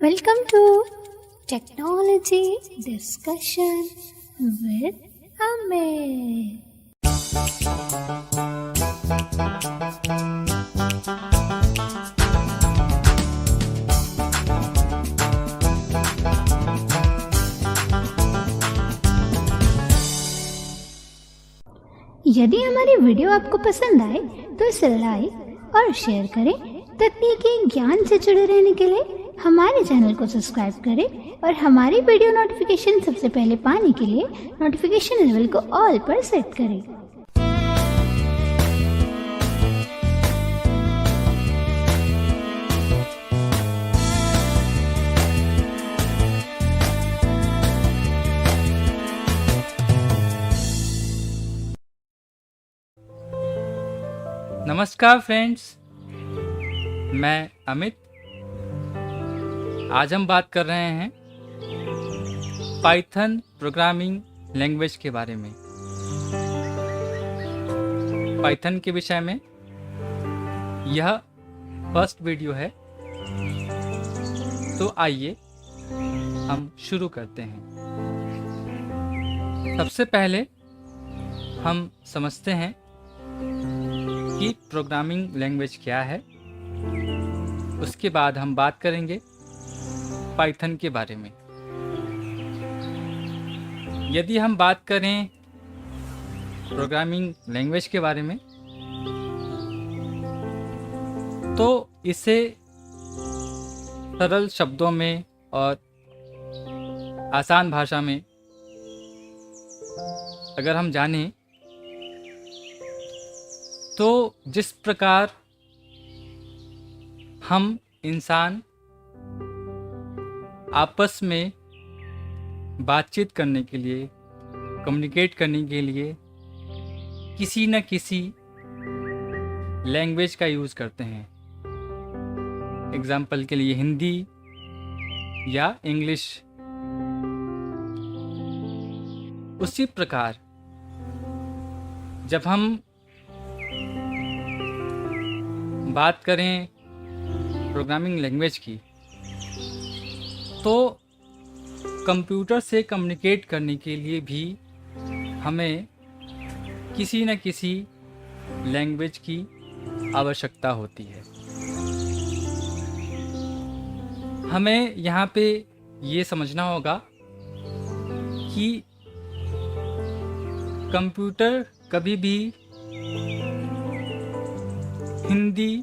Welcome to Technology Discussion with Amit. यदि हमारी video आपको पसंद आए तो इसे लाइक और शेयर करें। तकनीकी ज्ञान से जुड़े रहने के लिए हमारे चैनल को सब्सक्राइब करें और हमारी वीडियो नोटिफिकेशन सबसे पहले पाने के लिए नोटिफिकेशन लेवल को ऑल पर सेट करें। नमस्कार फ्रेंड्स, मैं अमित। आज हम बात कर रहे हैं पाइथन प्रोग्रामिंग लैंग्वेज के बारे में। पाइथन के विषय में यह फर्स्ट वीडियो है, तो आइए हम शुरू करते हैं। सबसे पहले हम समझते हैं कि प्रोग्रामिंग लैंग्वेज क्या है। उसके बाद हम बात करेंगे पाइथन के बारे में। यदि हम बात करें प्रोग्रामिंग लैंग्वेज के बारे में, तो इसे सरल शब्दों में और आसान भाषा में अगर हम जानें तो जिस प्रकार हम इंसान आपस में बातचीत करने के लिए, कम्युनिकेट करने के लिए किसी न किसी लैंग्वेज का यूज़ करते हैं। एग्जाम्पल के लिए हिंदी या इंग्लिश। उसी प्रकार जब हम बात करें प्रोग्रामिंग लैंग्वेज की, तो कंप्यूटर से कम्युनिकेट करने के लिए भी हमें किसी न किसी लैंग्वेज की आवश्यकता होती है। हमें यहाँ पे ये समझना होगा कि कंप्यूटर कभी भी हिंदी,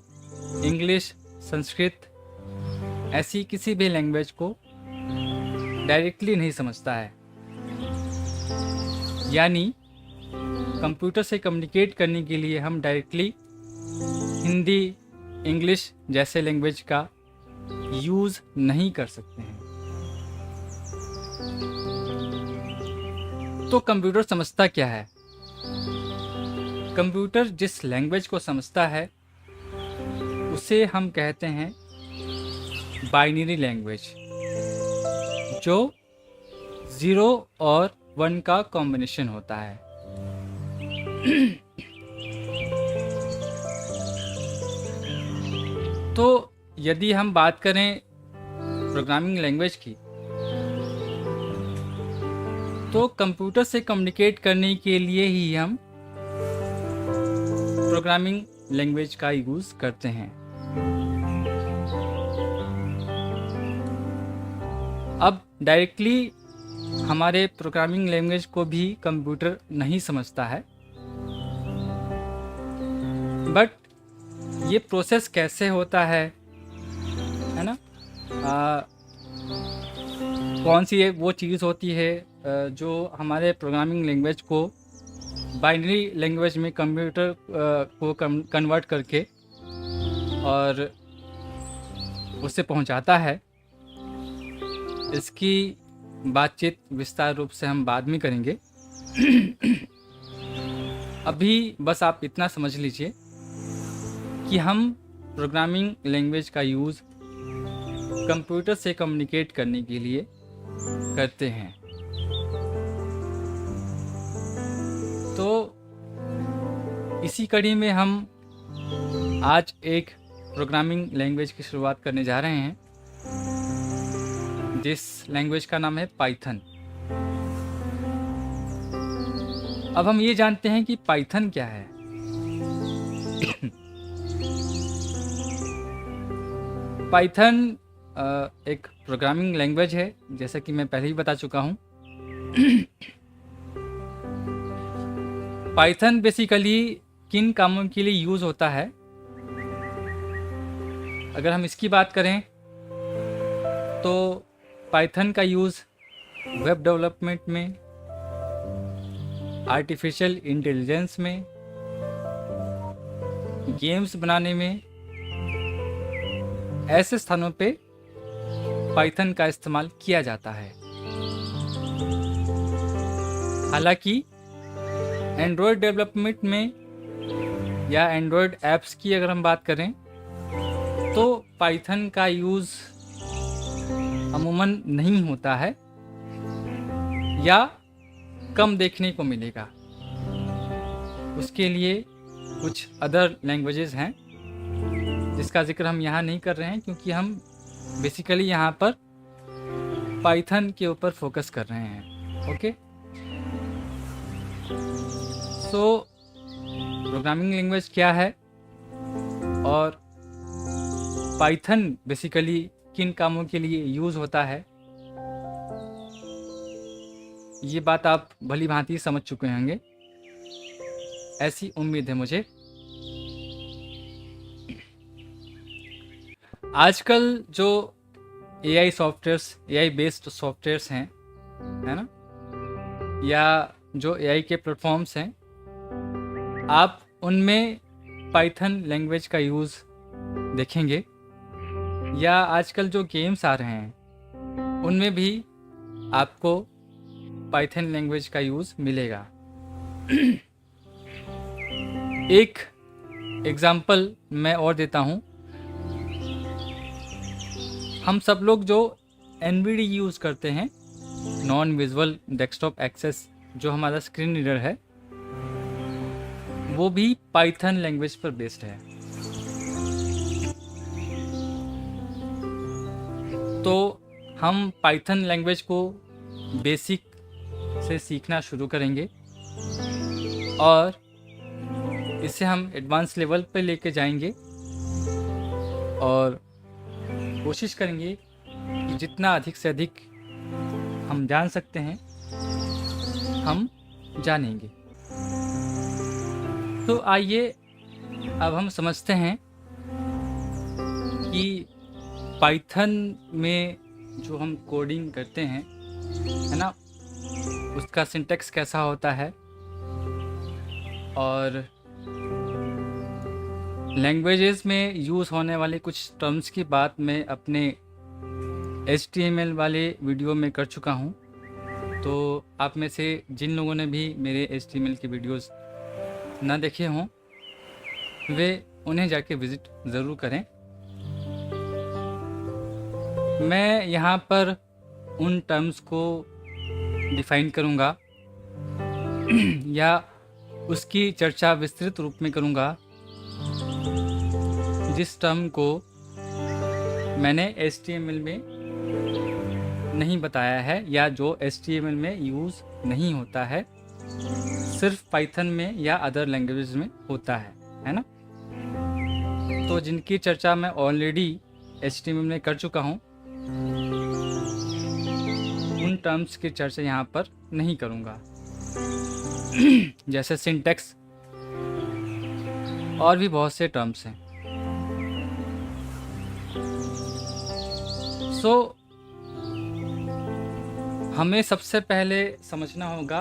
इंग्लिश, संस्कृत ऐसी किसी भी लैंग्वेज को डायरेक्टली नहीं समझता है। यानी कंप्यूटर से कम्युनिकेट करने के लिए हम डायरेक्टली हिंदी, इंग्लिश जैसे लैंग्वेज का यूज़ नहीं कर सकते हैं। तो कंप्यूटर समझता क्या है? कंप्यूटर जिस लैंग्वेज को समझता है उसे हम कहते हैं बाइनरी लैंग्वेज, जो 0 और 1 का कॉम्बिनेशन होता है। तो यदि हम बात करें प्रोग्रामिंग लैंग्वेज की, तो कंप्यूटर से कम्युनिकेट करने के लिए ही हम प्रोग्रामिंग लैंग्वेज का यूज़ करते हैं। अब डायरेक्टली हमारे प्रोग्रामिंग लैंग्वेज को भी कंप्यूटर नहीं समझता है, बट ये प्रोसेस कैसे होता है ना? कौन सी वो चीज़ होती है जो हमारे प्रोग्रामिंग लैंग्वेज को बाइनरी लैंग्वेज में कंप्यूटर को कन्वर्ट करके और उससे पहुंचाता है। इसकी बातचीत विस्तार रूप से हम बाद में करेंगे। अभी बस आप इतना समझ लीजिए कि हम प्रोग्रामिंग लैंग्वेज का यूज़ कंप्यूटर से कम्युनिकेट करने के लिए करते हैं। तो इसी कड़ी में हम आज एक प्रोग्रामिंग लैंग्वेज की शुरुआत करने जा रहे हैं जिस लैंग्वेज का नाम है पाइथन। अब हम ये जानते हैं कि पाइथन क्या है। पाइथन एक प्रोग्रामिंग लैंग्वेज है, जैसा कि मैं पहले ही बता चुका हूँ। पाइथन बेसिकली किन कामों के लिए यूज़ होता है, अगर हम इसकी बात करें तो पाइथन का यूज़ वेब डेवलपमेंट में, आर्टिफिशियल इंटेलिजेंस में, गेम्स बनाने में, ऐसे स्थानों पे पाइथन का इस्तेमाल किया जाता है। हालांकि एंड्रॉयड डेवलपमेंट में या एंड्रॉयड ऐप्स की अगर हम बात करें तो पाइथन का यूज़ अमूमन नहीं होता है या कम देखने को मिलेगा। उसके लिए कुछ अदर लैंग्वेजेस हैं जिसका जिक्र हम यहाँ नहीं कर रहे हैं, क्योंकि हम बेसिकली यहाँ पर पाइथन के ऊपर फोकस कर रहे हैं। ओके, सो प्रोग्रामिंग लैंग्वेज क्या है और पाइथन बेसिकली किन कामों के लिए यूज़ होता है, ये बात आप भली भांति समझ चुके होंगे, ऐसी उम्मीद है मुझे। आजकल जो AI softwares, AI based softwares हैं, है ना, या जो AI के प्लेटफॉर्म्स हैं, आप उनमें पाइथन लैंग्वेज का यूज़ देखेंगे, या आजकल जो गेम्स आ रहे हैं उनमें भी आपको पाइथन लैंग्वेज का यूज़ मिलेगा। एक एग्ज़ाम्पल मैं और देता हूँ। हम सब लोग जो NVDA यूज़ करते हैं, नॉन विजुअल डेस्कटॉप एक्सेस, जो हमारा स्क्रीन रीडर है, वो भी पाइथन लैंग्वेज पर बेस्ड है। तो हम पाइथन लैंग्वेज को बेसिक से सीखना शुरू करेंगे और इसे हम एडवांस लेवल पे लेके जाएंगे और कोशिश करेंगे कि जितना अधिक से अधिक हम जान सकते हैं हम जानेंगे। तो आइए अब हम समझते हैं कि पाइथन में जो हम कोडिंग करते हैं, है ना, उसका सिंटैक्स कैसा होता है, और लैंग्वेजेस में यूज़ होने वाले कुछ टर्म्स की बात मैं अपने HTML वाले वीडियो में कर चुका हूँ। तो आप में से जिन लोगों ने भी मेरे HTML के वीडियोस ना देखे हों, वे उन्हें जाके विज़िट ज़रूर करें। मैं यहाँ पर उन टर्म्स को डिफ़ाइन करूँगा या उसकी चर्चा विस्तृत रूप में करूँगा जिस टर्म को मैंने HTML में नहीं बताया है या जो HTML में यूज़ नहीं होता है, सिर्फ पाइथन में या अदर लैंग्वेजेस में होता है ना। तो जिनकी चर्चा मैं ऑलरेडी HTML में कर चुका हूँ, उन टर्म्स की चर्चा यहाँ पर नहीं करूँगा। जैसे सिंटैक्स और भी बहुत से टर्म्स हैं। सो हमें सबसे पहले समझना होगा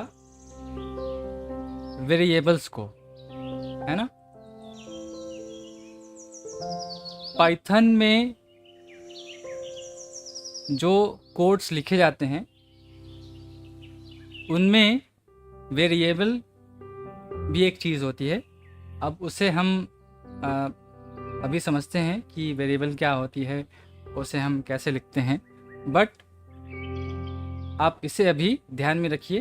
वेरिएबल्स को, है ना। पाइथन में जो कोड्स लिखे जाते हैं उनमें वेरिएबल भी एक चीज़ होती है। अब उसे हम अभी समझते हैं कि वेरिएबल क्या होती है, उसे हम कैसे लिखते हैं, बट आप इसे अभी ध्यान में रखिए।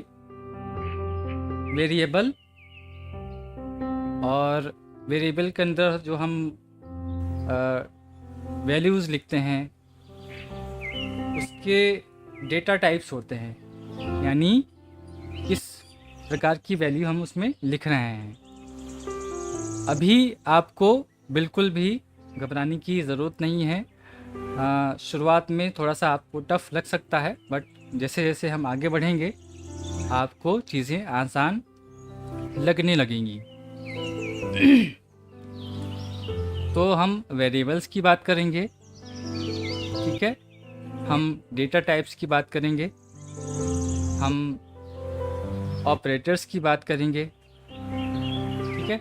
वेरिएबल और वेरिएबल के अंदर जो हम वैल्यूज़ लिखते हैं, उसके डेटा टाइप्स होते हैं, यानी किस प्रकार की वैल्यू हम उसमें लिख रहे हैं। अभी आपको बिल्कुल भी घबराने की ज़रूरत नहीं है। शुरुआत में थोड़ा सा आपको टफ लग सकता है, बट जैसे जैसे हम आगे बढ़ेंगे आपको चीज़ें आसान लगने लगेंगी। तो हम वेरिएबल्स की बात करेंगे, ठीक है, हम डेटा टाइप्स की बात करेंगे, हम ऑपरेटर्स की बात करेंगे, ठीक है।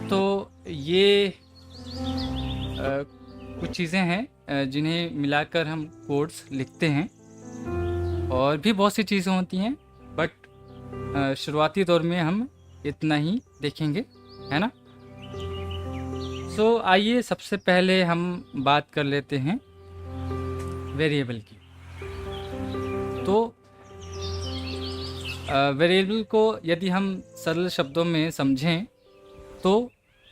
तो ये कुछ चीज़ें हैं जिन्हें मिलाकर हम कोड्स लिखते हैं, और भी बहुत सी चीज़ें होती हैं, बट शुरुआती दौर में हम इतना ही देखेंगे, है ना। सो आइए सबसे पहले हम बात कर लेते हैं वेरिएबल की। तो वेरिएबल को यदि हम सरल शब्दों में समझें तो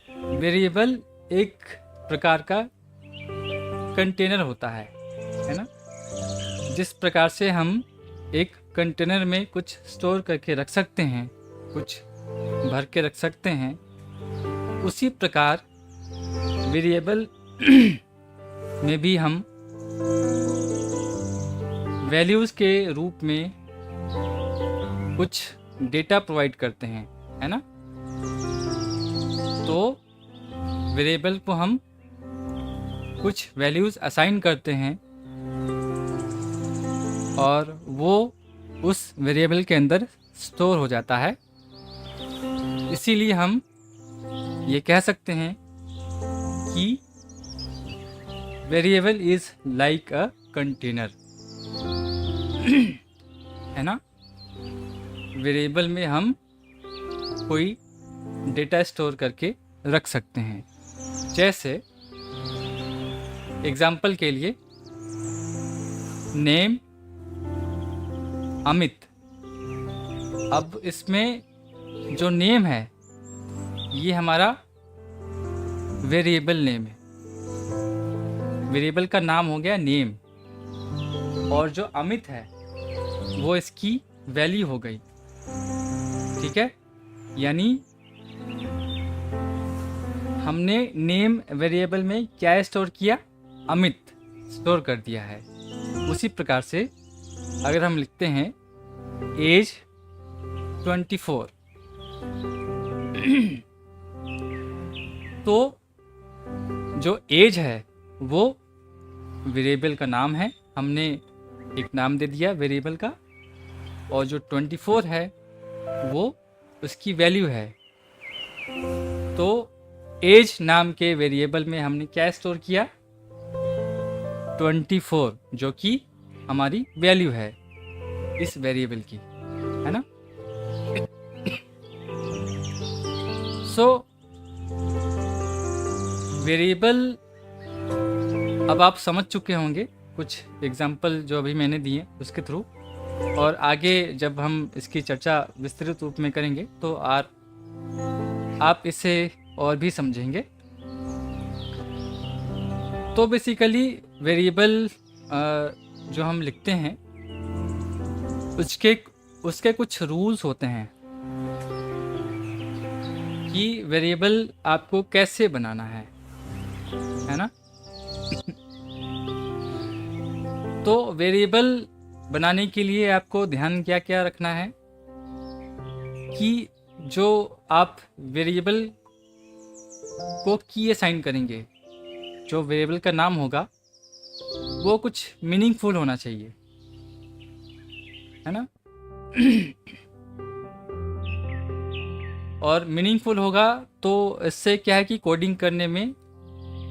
वेरिएबल एक प्रकार का कंटेनर होता है ना। जिस प्रकार से हम एक कंटेनर में कुछ स्टोर करके रख सकते हैं, कुछ भर के रख सकते हैं, उसी प्रकार वेरिएबल में भी हम वैल्यूज़ के रूप में कुछ डेटा प्रोवाइड करते हैं, है ना। तो वेरिएबल को हम कुछ वैल्यूज़ असाइन करते हैं और वो उस वेरिएबल के अंदर स्टोर हो जाता है। इसीलिए हम ये कह सकते हैं कि variable is like a container, है ना। वेरिएबल में हम कोई डेटा स्टोर करके रख सकते हैं। जैसे एग्जाम्पल के लिए नेम अमित। अब इसमें जो नेम है ये हमारा वेरिएबल नेम है, वेरिएबल का नाम हो गया नेम, और जो अमित है वो इसकी वैल्यू हो गई, ठीक है। यानी हमने नेम वेरिएबल में क्या स्टोर किया, अमित स्टोर कर दिया है। उसी प्रकार से अगर हम लिखते हैं एज 24 तो जो एज है वो वेरिएबल का नाम है, हमने एक नाम दे दिया वेरिएबल का, और जो 24 है वो उसकी वैल्यू है। तो एज नाम के वेरिएबल में हमने क्या स्टोर किया, 24, जो कि हमारी वैल्यू है इस वेरिएबल की, है ना। सो वेरिएबल अब आप समझ चुके होंगे कुछ एग्जाम्पल जो अभी मैंने दिए उसके थ्रू, और आगे जब हम इसकी चर्चा विस्तृत रूप में करेंगे तो आप इसे और भी समझेंगे। तो बेसिकली वेरिएबल जो हम लिखते हैं उसके कुछ रूल्स होते हैं कि वेरिएबल आपको कैसे बनाना है ना। तो वेरिएबल बनाने के लिए आपको ध्यान क्या क्या रखना है कि जो आप वेरिएबल को की असाइन करेंगे, जो वेरिएबल का नाम होगा वो कुछ मीनिंगफुल होना चाहिए, है ना। और मीनिंगफुल होगा तो इससे क्या है कि कोडिंग करने में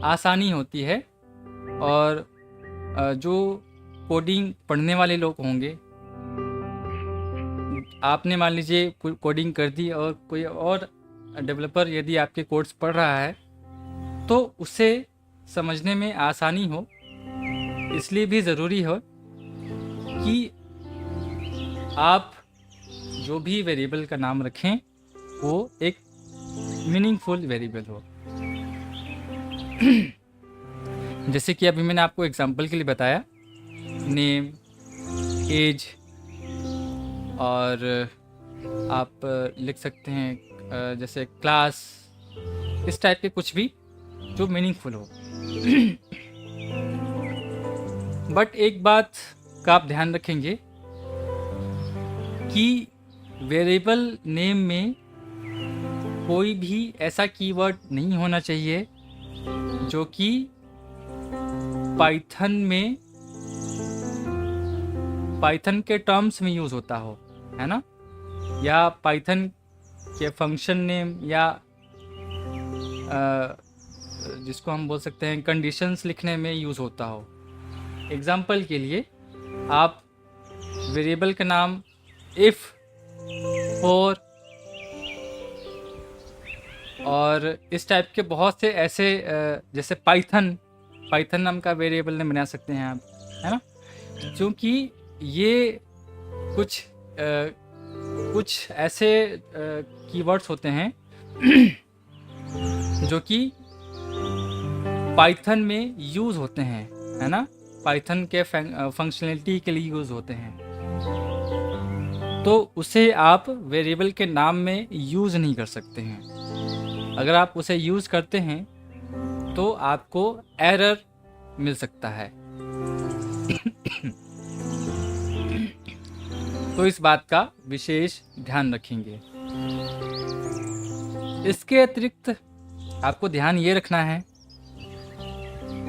आसानी होती है, और जो कोडिंग पढ़ने वाले लोग होंगे, आपने मान लीजिए कोडिंग कर दी और कोई और डेवलपर यदि आपके कोड्स पढ़ रहा है तो उसे समझने में आसानी हो, इसलिए भी ज़रूरी हो कि आप जो भी वेरिएबल का नाम रखें वो एक मीनिंगफुल वेरिएबल हो। जैसे कि अभी मैंने आपको एग्जांपल के लिए बताया नेम, एज, और आप लिख सकते हैं जैसे क्लास, इस टाइप के कुछ भी जो मीनिंगफुल हो। बट एक बात का आप ध्यान रखेंगे कि वेरिएबल नेम में कोई भी ऐसा कीवर्ड नहीं होना चाहिए जो कि पाइथन के टर्म्स में यूज़ होता हो, है ना, या पाइथन के फंक्शन नेम, या जिसको हम बोल सकते हैं कंडीशंस लिखने में यूज़ होता हो। एग्जाम्पल के लिए आप वेरिएबल का नाम इफ़, फॉर और इस टाइप के बहुत से ऐसे जैसे पाइथन नाम का वेरिएबल नेम बना सकते हैं आप, है ना, क्योंकि ये कुछ ऐसे कीवर्ड्स होते हैं जो कि पाइथन में यूज़ होते हैं, है ना, पाइथन के फंक्शनलिटी के लिए यूज़ होते हैं, तो उसे आप वेरिएबल के नाम में यूज़ नहीं कर सकते हैं। अगर आप उसे यूज़ करते हैं तो आपको एरर मिल सकता है। तो इस बात का विशेष ध्यान रखेंगे। इसके अतिरिक्त आपको ध्यान ये रखना है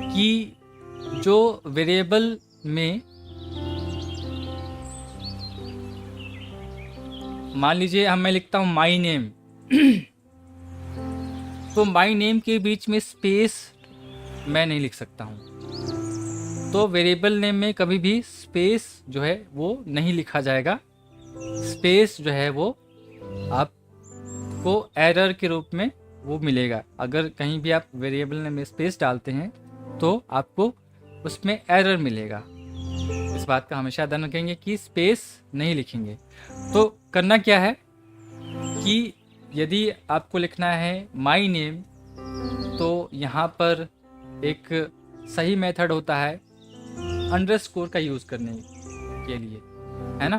कि जो वेरिएबल में, मान लीजिए मैं लिखता हूँ माई नेम, तो माई नेम के बीच में स्पेस मैं नहीं लिख सकता हूँ, तो वेरिएबल नेम में कभी भी स्पेस जो है वो नहीं लिखा जाएगा। स्पेस जो है वो आपको एरर के रूप में वो मिलेगा। अगर कहीं भी आप वेरिएबल नेम में स्पेस डालते हैं तो आपको उसमें एरर मिलेगा। इस बात का हमेशा ध्यान रखेंगे कि स्पेस नहीं लिखेंगे। तो करना क्या है कि यदि आपको लिखना है माई नेम, तो यहाँ पर एक सही मेथड होता है अंडरस्कोर का यूज़ करने के लिए, है ना।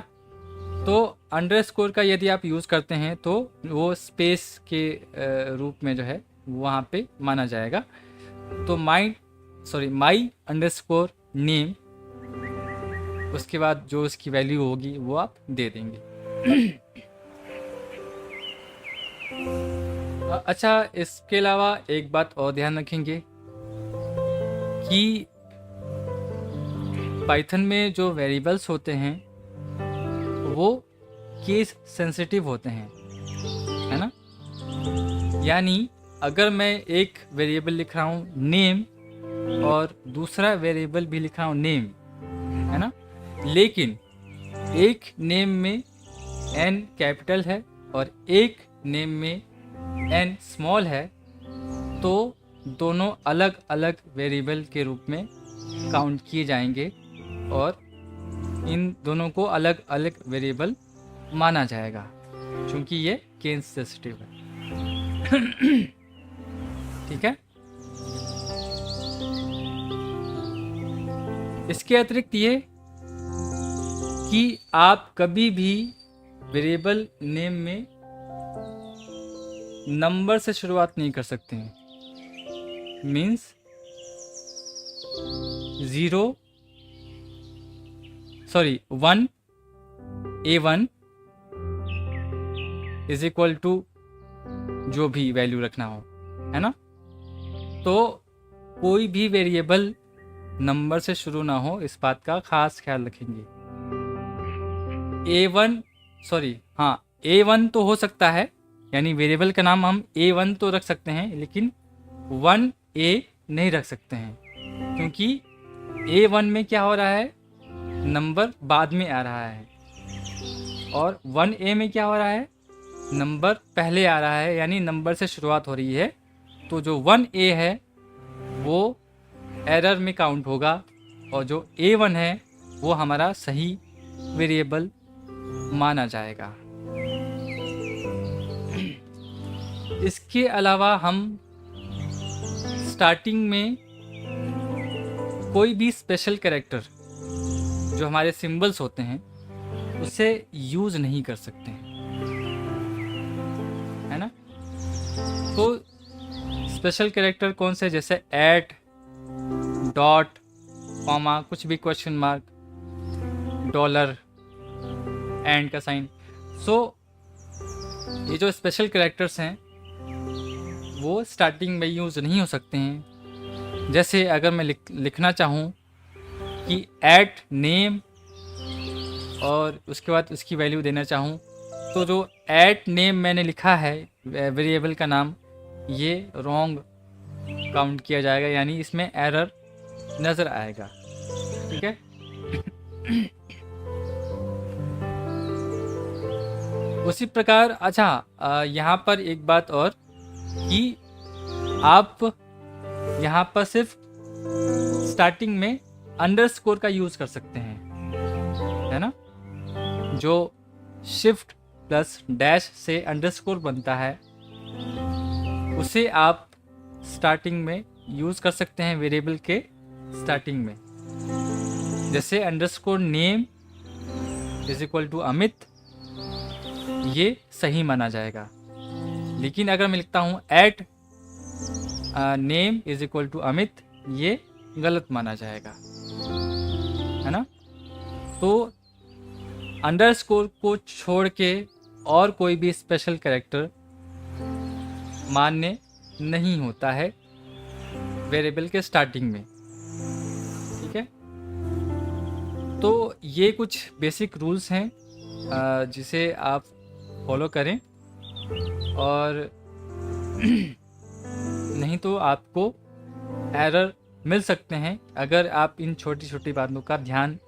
तो अंडरस्कोर का यदि आप यूज़ करते हैं तो वो स्पेस के रूप में जो है वहाँ पे माना जाएगा। तो माई अंडरस्कोर नेम, उसके बाद जो उसकी वैल्यू होगी वो आप दे देंगे। अच्छा, इसके अलावा एक बात और ध्यान रखेंगे कि पाइथन में जो वेरिएबल्स होते हैं वो केस सेंसिटिव होते हैं, है ना। यानी अगर मैं एक वेरिएबल लिख रहा हूँ नेम और दूसरा वेरिएबल भी लिख रहा हूँ नेम, है ना, लेकिन एक नेम में n कैपिटल है और एक नेम में n स्मॉल है, तो दोनों अलग अलग वेरिएबल के रूप में काउंट किए जाएंगे और इन दोनों को अलग अलग वेरिएबल माना जाएगा, क्योंकि ये केस सेंसिटिव है। ठीक है। इसके अतिरिक्त ये कि आप कभी भी वेरिएबल नेम में नंबर से शुरुआत नहीं कर सकते हैं। Means 1 A1 is equal to जो भी वैल्यू रखना हो, है ना। तो कोई भी वेरिएबल नंबर से शुरू ना हो, इस बात का खास ख्याल रखेंगे। A1 तो हो सकता है, यानी वेरिएबल का नाम हम A1 तो रख सकते हैं, लेकिन 1A नहीं रख सकते हैं, क्योंकि A1 में क्या हो रहा है, नंबर बाद में आ रहा है, और 1A में क्या हो रहा है, नंबर पहले आ रहा है, यानी नंबर से शुरुआत हो रही है। तो जो 1A है वो एरर में काउंट होगा, और जो A1 है वो हमारा सही वेरिएबल माना जाएगा। इसके अलावा हम स्टार्टिंग में कोई भी स्पेशल कैरेक्टर जो हमारे सिंबल्स होते हैं उसे यूज़ नहीं कर सकते हैं, है ना। तो स्पेशल कैरेक्टर कौन से, जैसे एट, डॉट, कॉमा, कुछ भी, क्वेश्चन मार्क, डॉलर, एंड का साइन। सो ये जो स्पेशल कैरेक्टर्स हैं वो स्टार्टिंग में यूज़ नहीं हो सकते हैं। जैसे अगर मैं लिखना चाहूँ कि एट नेम और उसके बाद उसकी वैल्यू देना चाहूँ, तो जो एट नेम मैंने लिखा है वेरिएबल का नाम, ये रॉन्ग काउंट किया जाएगा, यानी इसमें एरर नज़र आएगा। ठीक है। उसी प्रकार अच्छा, यहाँ पर एक बात और कि आप यहाँ पर सिर्फ स्टार्टिंग में अंडरस्कोर का यूज़ कर सकते हैं, है ना। जो शिफ्ट प्लस डैश से अंडरस्कोर बनता है उसे आप स्टार्टिंग में यूज़ कर सकते हैं वेरिएबल के स्टार्टिंग में। जैसे underscore name is equal to Amit, ये सही माना जाएगा। लेकिन अगर मैं लिखता हूँ at name is equal to Amit, ये गलत माना जाएगा, है ना। तो अंडरस्कोर को छोड़ के और कोई भी स्पेशल कैरेक्टर मान्य नहीं होता है वेरिएबल के स्टार्टिंग में। ठीक है। तो ये कुछ बेसिक रूल्स हैं जिसे आप फॉलो करें, और नहीं तो आपको एरर मिल सकते हैं अगर आप इन छोटी छोटी बातों का ध्यान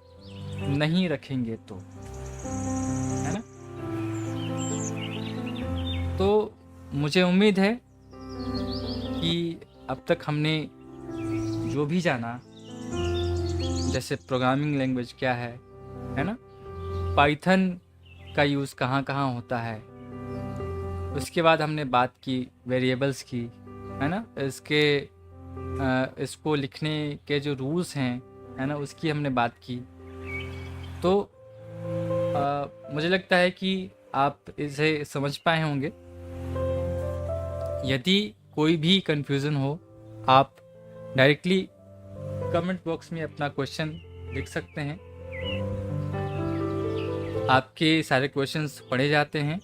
नहीं रखेंगे तो, है ना। तो मुझे उम्मीद है कि अब तक हमने जो भी जाना, जैसे प्रोग्रामिंग लैंग्वेज क्या है ना, पाइथन का यूज़ कहाँ कहाँ होता है, उसके बाद हमने बात की वेरिएबल्स की, है ना, इसको लिखने के जो रूल्स हैं, है ना, उसकी हमने बात की। तो मुझे लगता है कि आप इसे समझ पाए होंगे। यदि कोई भी कंफ्यूजन हो, आप डायरेक्टली कमेंट बॉक्स में अपना क्वेश्चन लिख सकते हैं। आपके सारे क्वेश्चंस पढ़े जाते हैं,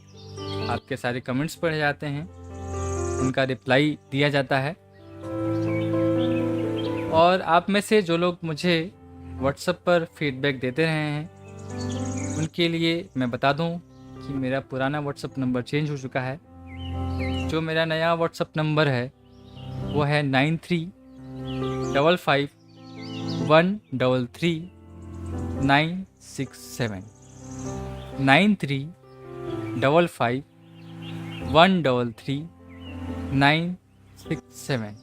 आपके सारे कमेंट्स पढ़े जाते हैं, उनका रिप्लाई दिया जाता है। और आप में से जो लोग मुझे व्हाट्सएप पर फीडबैक देते रहे हैं, उनके लिए मैं बता दूं कि मेरा पुराना व्हाट्सएप नंबर चेंज हो चुका है। जो मेरा नया व्हाट्सएप नंबर है वो है 9355133967 9355133967।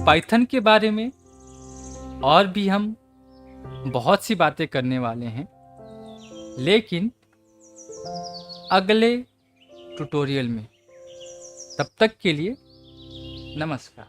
पाइथन के बारे में और भी हम बहुत सी बातें करने वाले हैं, लेकिन अगले ट्यूटोरियल में। तब तक के लिए नमस्कार।